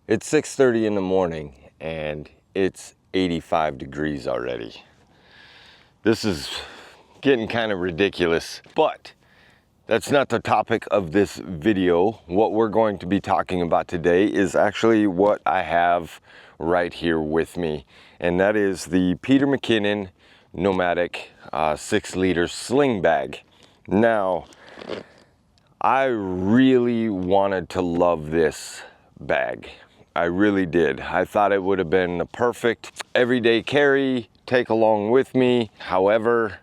It's 6:30 in the morning and it's 85 degrees already. This is getting kind of ridiculous, but that's not the topic of this video. What we're going to be talking about today is actually what I have right here with me, and that is the Peter McKinnon Nomatic 6-liter sling bag. Now, I really wanted to love this bag. I really did. I thought it would have been the perfect everyday carry, take along with me. However,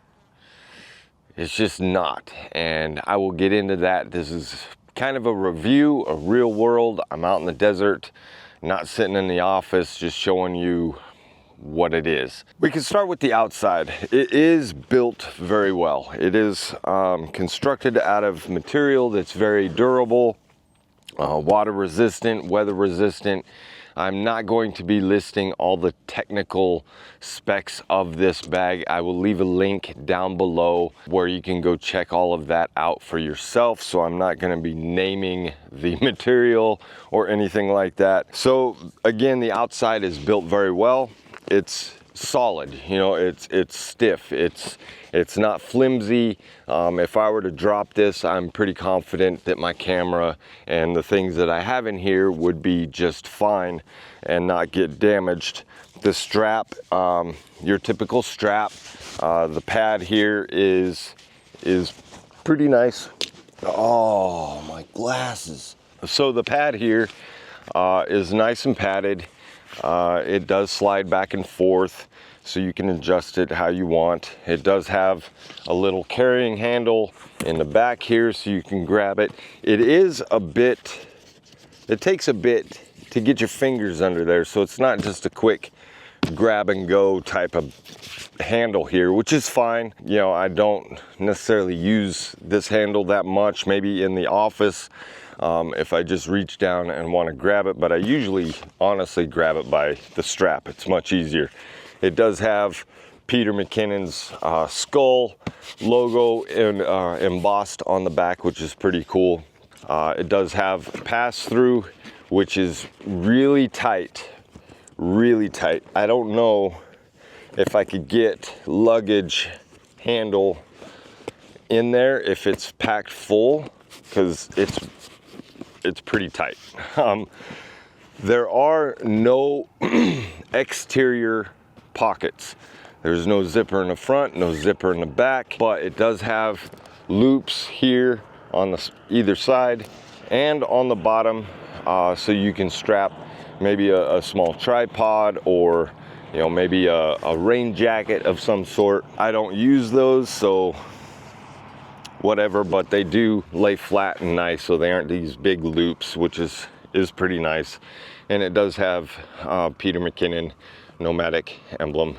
it's just not, and I will get into that. This is kind of a review, a real world. I'm out in the desert, not sitting in the office, just showing you what it is. We can start with the outside. It is built very well. It is constructed out of material that's very durable, water resistant, weather resistant. I'm not going to be listing all the technical specs of this bag. I will leave a link down below where you can go check all of that out for yourself. So I'm not going to be naming the material or anything like that. So again, the outside is built very well. It's solid, you know, it's stiff, it's not flimsy. If I were to drop this, I'm pretty confident that my camera and the things that I have in here would be just fine and not get damaged. The strap, your typical strap, the pad here is pretty nice. Oh, my glasses. So the pad here is nice and padded. It does slide back and forth, so you can adjust it how you want. It does have a little carrying handle in the back here, so you can grab it. It takes a bit to get your fingers under there, so it's not just a quick grab and go type of handle here, which is fine. You know, I don't necessarily use this handle that much, maybe in the office. If I just reach down and want to grab it, but I usually honestly grab it by the strap. It's much easier. It does have Peter McKinnon's skull logo embossed on the back, which is pretty cool. It does have pass-through, which is really tight, really tight. I don't know if I could get luggage handle in there if it's packed full, because it's pretty tight. There are no exterior pockets. There's no zipper in the front, no zipper in the back, but it does have loops here on either side and on the bottom, so you can strap maybe a small tripod, or you know, maybe a rain jacket of some sort. I don't use those, so whatever, but they do lay flat and nice, so they aren't these big loops, which is pretty nice. And it does have Peter McKinnon Nomatic emblem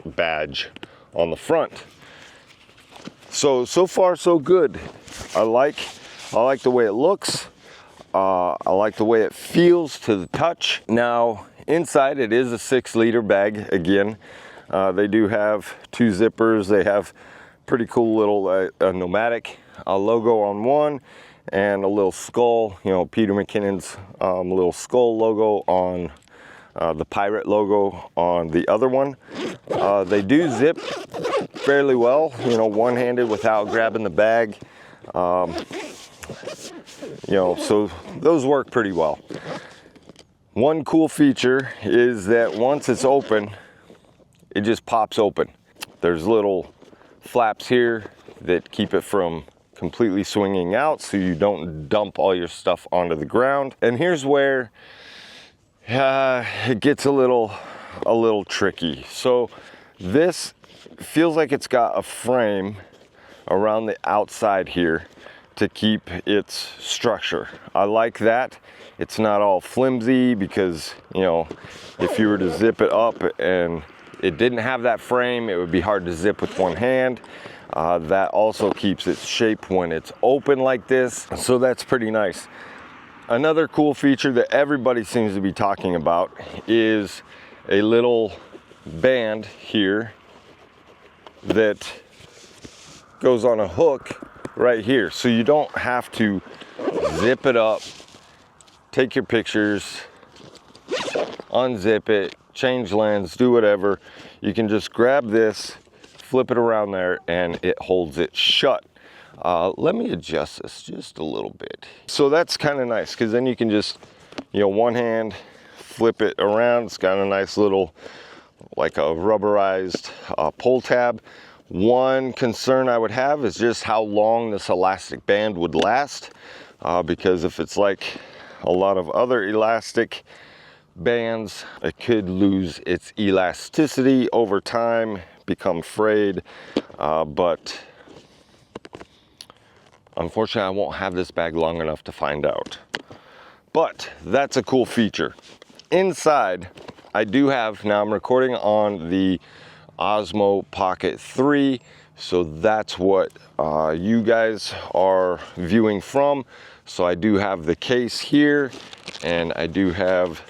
badge on the front. So far so good. I like the way it looks. I like the way it feels to the touch. Now inside, it is a 6-liter bag again. They do have 2 zippers. They have pretty cool little Nomatic logo on one, and a little skull, you know, Peter McKinnon's little skull logo on the pirate logo on the other one. They do zip fairly well, you know, one-handed without grabbing the bag. You know, so those work pretty well. One cool feature is that once it's open, it just pops open. There's little flaps here that keep it from completely swinging out, so you don't dump all your stuff onto the ground. And here's where it gets a little tricky. So this feels like it's got a frame around the outside here to keep its structure. I like that. It's not all flimsy, because, you know, if you were to zip it up and it didn't have that frame, it would be hard to zip with one hand. That also keeps its shape when it's open like this, so that's pretty nice. Another cool feature that everybody seems to be talking about is a little band here that goes on a hook right here, so you don't have to zip it up, take your pictures, unzip it, change lens, do whatever. You can just grab this, flip it around there, and it holds it shut. Let me adjust this just a little bit. So that's kind of nice, because then you can just, you know, one hand, flip it around. It's got a nice little, like a rubberized pull tab. One concern I would have is just how long this elastic band would last, because if it's like a lot of other elastic bands, it could lose its elasticity over time, become frayed, but unfortunately I won't have this bag long enough to find out. But that's a cool feature. Inside, I do have, now I'm recording on the Osmo Pocket 3, so that's what you guys are viewing from. So I do have the case here, and I do have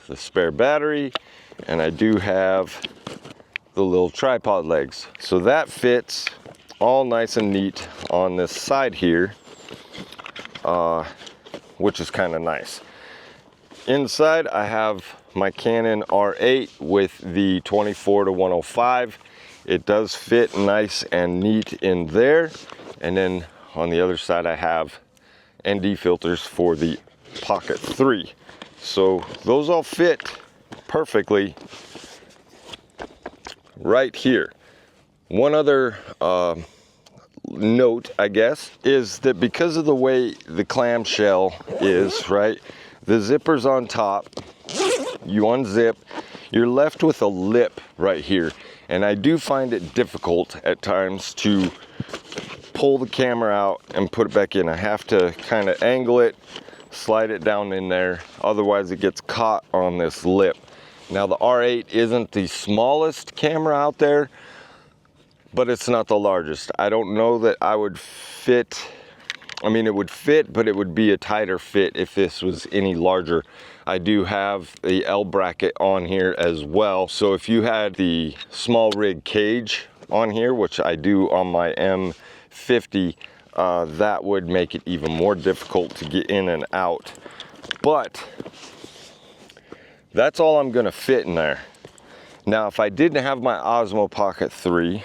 the spare battery, and I do have the little tripod legs. So that fits all nice and neat on this side here, which is kind of nice. Inside I have my Canon R8 with the 24-105. It does fit nice and neat in there. And then on the other side I have ND filters for the Pocket 3. So those all fit perfectly right here. One other note, I guess, is that because of the way the clamshell is, right, the zipper's on top, you unzip, you're left with a lip right here. And I do find it difficult at times to pull the camera out and put it back in. I have to kind of angle it, slide it down in there, otherwise it gets caught on this lip. Now the R8 isn't the smallest camera out there, but it's not the largest. I don't know that I would fit, I mean it would fit, but it would be a tighter fit if this was any larger. I do have the L bracket on here as well, so if you had the small rig cage on here, which I do on my M50, that would make it even more difficult to get in and out. But that's all I'm gonna fit in there. Now if I didn't have my Osmo Pocket 3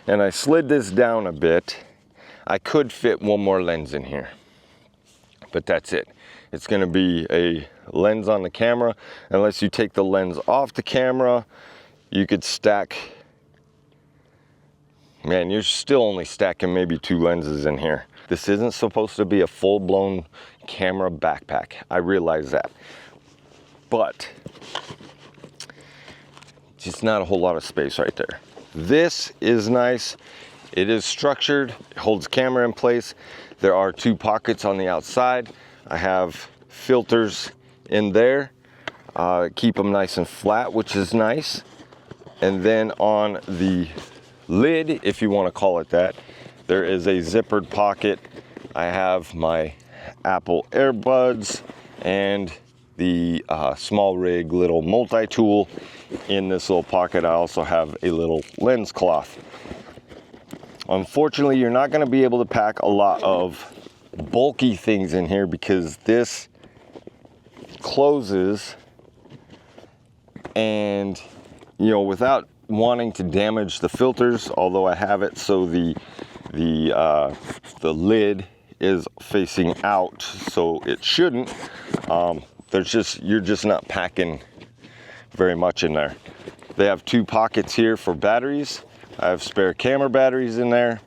and I slid this down a bit, I could fit one more lens in here, but that's it. It's gonna be a lens on the camera. Unless you take the lens off the camera, you could stack, man, you're still only stacking maybe 2 lenses in here. This isn't supposed to be a full-blown camera backpack. I realize that, but just not a whole lot of space right there. This is nice. It is structured, it holds camera in place. There are 2 pockets on the outside. I have filters in there, keep them nice and flat, which is nice. And then on the lid, if you want to call it that, there is a zippered pocket. I have my Apple earbuds and the small rig little multi-tool in this little pocket. I also have a little lens cloth. Unfortunately, you're not going to be able to pack a lot of bulky things in here because this closes, and you know, without wanting to damage the filters, although I have it so the lid is facing out, so it shouldn't. You're just not packing very much in there. They have 2 pockets here for batteries. I have spare camera batteries in there.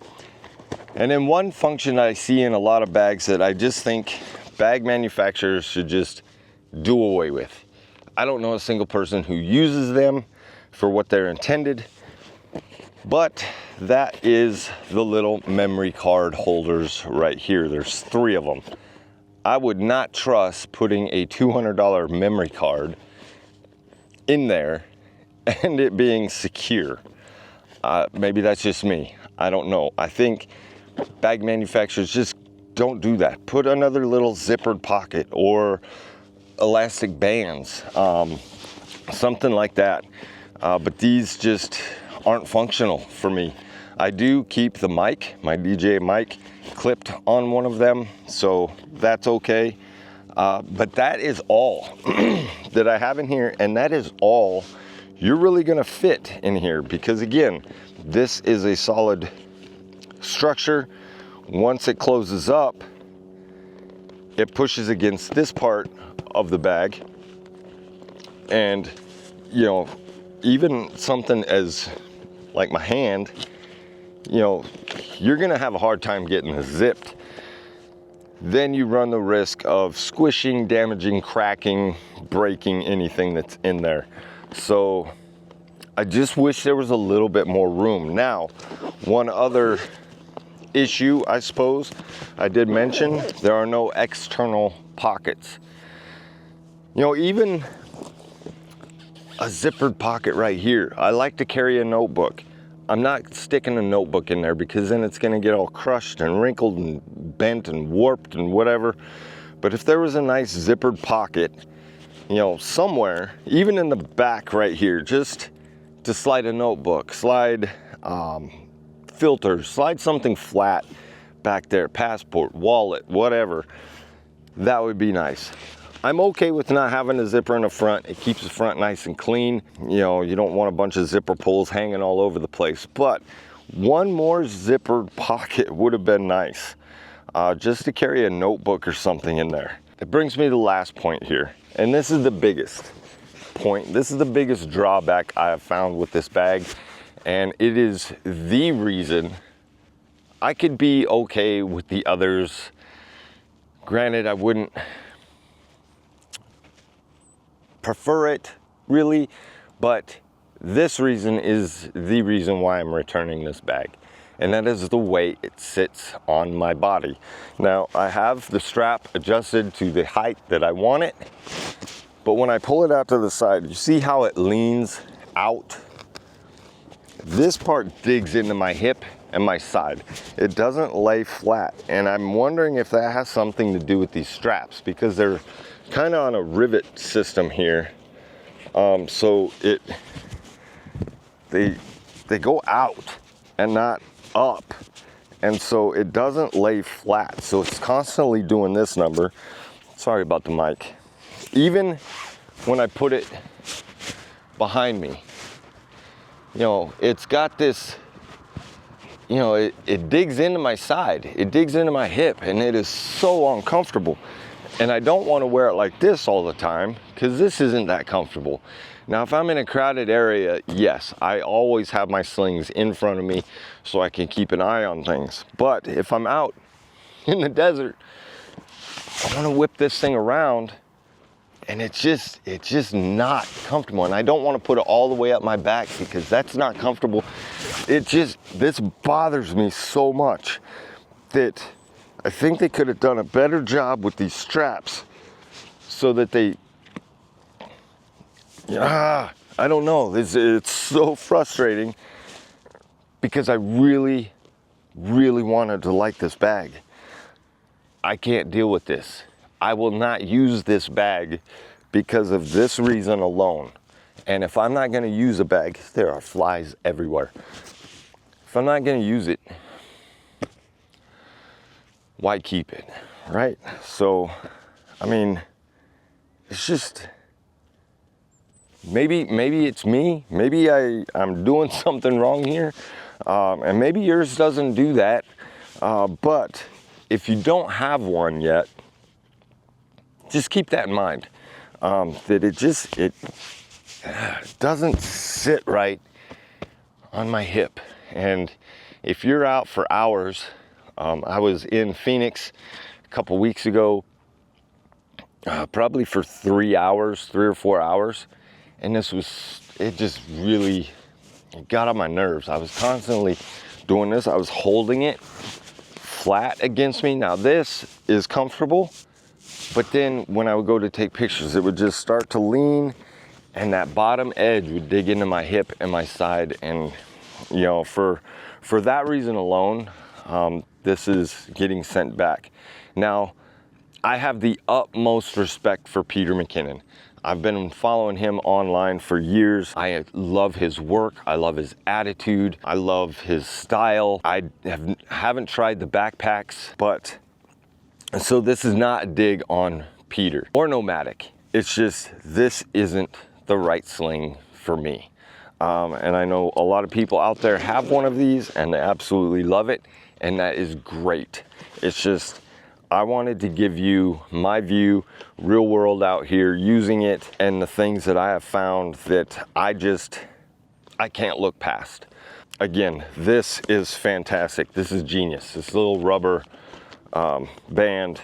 And then one function I see in a lot of bags that I just think bag manufacturers should just do away with. I don't know a single person who uses them for what they're intended, but that is the little memory card holders right here. There's 3 of them. I would not trust putting a $200 memory card in there and it being secure. Maybe that's just me. I don't know. I think bag manufacturers just don't do that. Put another little zippered pocket or elastic bands, something like that. But these just aren't functional for me. I do keep the mic, my DJ mic, clipped on one of them, so that's okay. But that is all that I have in here, and that is all you're really gonna fit in here, because again, this is a solid structure. Once it closes up, it pushes against this part of the bag, and you know, even something as like my hand, you know, you're gonna have a hard time getting this zipped. Then you run the risk of squishing, damaging, cracking, breaking anything that's in there. So I just wish there was a little bit more room. Now, one other issue, I suppose, I did mention, there are no external pockets. You know, even a zippered pocket right here. I like to carry a notebook. I'm not sticking a notebook in there because then it's gonna get all crushed and wrinkled and bent and warped and whatever. But if there was a nice zippered pocket, you know, somewhere, even in the back right here, just to slide a notebook, slide filters, slide something flat back there, passport, wallet, whatever, that would be nice. I'm okay with not having a zipper in the front. It keeps the front nice and clean. You know, you don't want a bunch of zipper pulls hanging all over the place, but one more zippered pocket would have been nice, just to carry a notebook or something in there. It brings me to the last point here, and this is the biggest point. This is the biggest drawback I have found with this bag, and it is the reason I could be okay with the others. Granted, I wouldn't prefer it really, but this reason is the reason why I'm returning this bag, and that is the way it sits on my body. Now, I have the strap adjusted to the height that I want it, but when I pull it out to the side, you see how it leans out? This part digs into my hip and my side. It doesn't lay flat, and I'm wondering if that has something to do with these straps, because they're kind of on a rivet system here. So they go out and not up, and so it doesn't lay flat. So it's constantly doing this number. Sorry about the mic. Even when I put it behind me, you know, it's got this, you know, it digs into my side, it digs into my hip, and it is so uncomfortable. And I don't want to wear it like this all the time, because this isn't that comfortable. Now, if I'm in a crowded area, yes, I always have my slings in front of me so I can keep an eye on things. But if I'm out in the desert, I want to whip this thing around, and it's just not comfortable. And I don't want to put it all the way up my back, because that's not comfortable. This bothers me so much that I think they could have done a better job with these straps so that they, I don't know, it's so frustrating, because I really, really wanted to like this bag. I can't deal with this. I will not use this bag because of this reason alone. And if I'm not gonna use a bag, there are flies everywhere. If I'm not gonna use it, why keep it, right? So, I mean, it's just, maybe it's me. Maybe I'm doing something wrong here. And maybe yours doesn't do that. But if you don't have one yet, just keep that in mind. That it doesn't sit right on my hip. And if you're out for hours, I was in Phoenix a couple weeks ago, probably for 3 or 4 hours. And it just really got on my nerves. I was constantly doing this. I was holding it flat against me. Now this is comfortable, but then when I would go to take pictures, it would just start to lean, and that bottom edge would dig into my hip and my side. And, you know, for that reason alone, this is getting sent back. Now, I have the utmost respect for Peter McKinnon. I've been following him online for years. I love his work. I love his attitude. I love his style. I haven't tried the backpacks, but so this is not a dig on Peter or Nomatic. It's just, this isn't the right sling for me. And I know a lot of people out there have one of these and they absolutely love it, and that is great. It's just, I wanted to give you my view, real world out here using it, and the things that I have found that I can't look past. Again, this is fantastic. This is genius. This little rubber band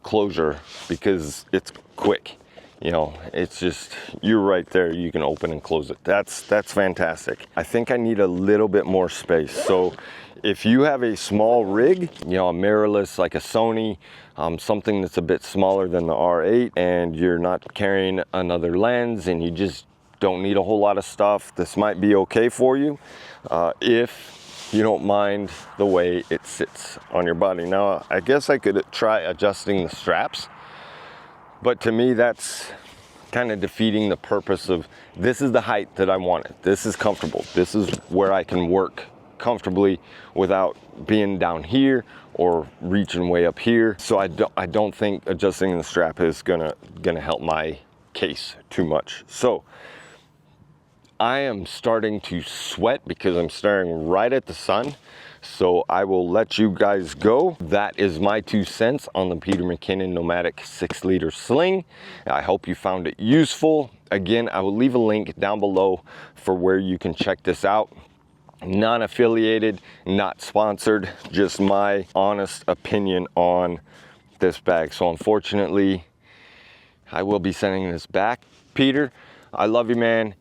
closure, because it's quick. You know, it's just, you're right there, you can open and close it. That's fantastic. I think I need a little bit more space. So if you have a small rig, you know, a mirrorless like a Sony, something that's a bit smaller than the R8, and you're not carrying another lens and you just don't need a whole lot of stuff, this might be okay for you if you don't mind the way it sits on your body. Now, I guess I could try adjusting the straps, but to me, that's kind of defeating the purpose of, this is the height that I wanted. This is comfortable. This is where I can work comfortably without being down here or reaching way up here. So I don't think adjusting the strap is gonna help my case too much. So I am starting to sweat because I'm staring right at the sun. So I will let you guys go. That is my 2 cents on the Peter McKinnon Nomatic 6-liter sling. I hope you found it useful. Again, I will leave a link down below for where you can check this out. Non-affiliated, not sponsored, just my honest opinion on this bag. So unfortunately, I will be sending this back. Peter, I love you, man.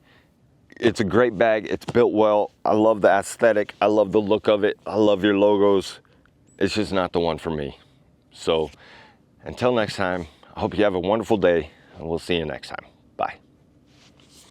It's a great bag. It's built well. I love the aesthetic. I love the look of it. I love your logos. It's just not the one for me. So until next time, I hope you have a wonderful day, and we'll see you next time. Bye.